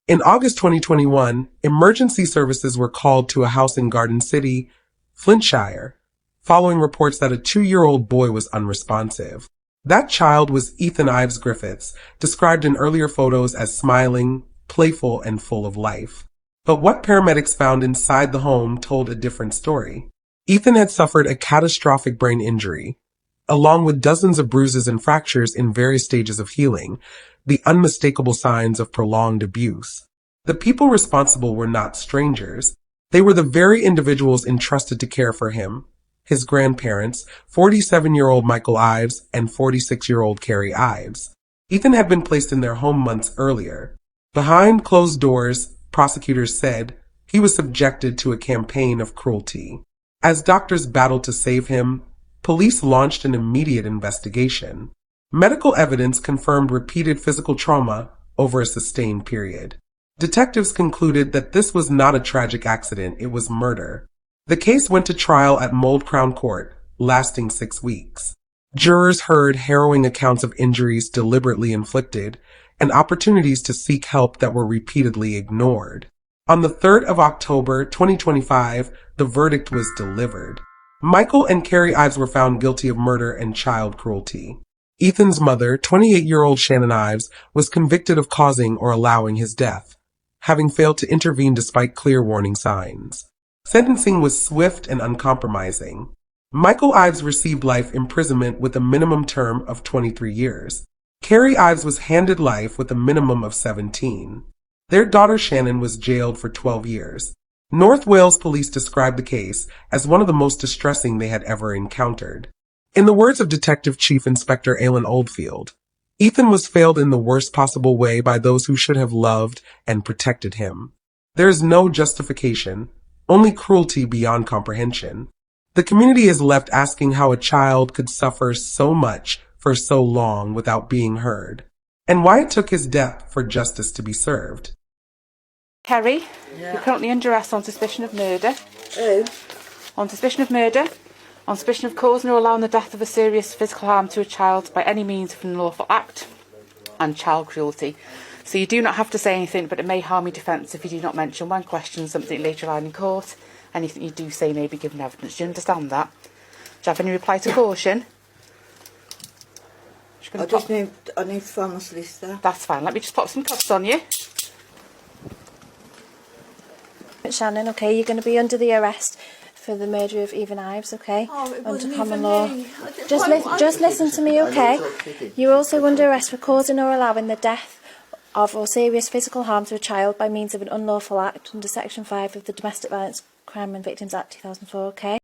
In August 2021, emergency services were called to a house in Garden City, Flintshire, following reports that a 2-year-old boy was unresponsive. That child was Ethan Ives-Griffiths, described in earlier photos as smiling, playful, and full of life. But what paramedics found inside the home told a different story. Ethan had suffered a catastrophic brain injury, along with dozens of bruises and fractures in various stages of healing, the unmistakable signs of prolonged abuse. The people responsible were not strangers. They were the very individuals entrusted to care for him. His grandparents, 47-year-old Michael Ives and 46-year-old Carrie Ives. Ethan had been placed in their home months earlier. Behind closed doors, prosecutors said, he was subjected to a campaign of cruelty. As doctors battled to save him, police launched an immediate investigation. Medical evidence confirmed repeated physical trauma over a sustained period. Detectives concluded that this was not a tragic accident, it was murder. The case went to trial at Mold Crown Court, lasting 6 weeks. Jurors heard harrowing accounts of injuries deliberately inflicted and opportunities to seek help that were repeatedly ignored. On the 3rd of October 2025, the verdict was delivered. Michael and Carrie Ives were found guilty of murder and child cruelty. Ethan's mother, 28-year-old Shannon Ives, was convicted of causing or allowing his death, having failed to intervene despite clear warning signs. Sentencing was swift and uncompromising. Michael Ives received life imprisonment with a minimum term of 23 years. Carrie Ives was handed life with a minimum of 17. Their daughter Shannon was jailed for 12 years. North Wales police described the case as one of the most distressing they had ever encountered. In the words of Detective Chief Inspector Alan Oldfield, Ethan was failed in the worst possible way by those who should have loved and protected him. There is no justification, only cruelty beyond comprehension. The community is left asking how a child could suffer so much for so long without being heard, and why it took his death for justice to be served. Kerry, you're currently under arrest on suspicion of murder. Who? On suspicion of murder, on suspicion of causing or allowing the death of a serious physical harm to a child by any means of an unlawful act, and child cruelty. So you do not have to say anything, but it may harm your defence if you do not mention when questioned something later on in court. Anything you do say may be given evidence. Do you understand that? Do you have any reply to caution? I need to find my solicitor. That's fine. Let me just pop some cuffs on you. Shannon, okay, you're going to be under the arrest for the murder of Ethan Ives, okay? Under common law. Just listen to me, okay? You're also under arrest for causing or allowing the death of or serious physical harm to a child by means of an unlawful act under Section 5 of the Domestic Violence Crime and Victims Act 2004, okay?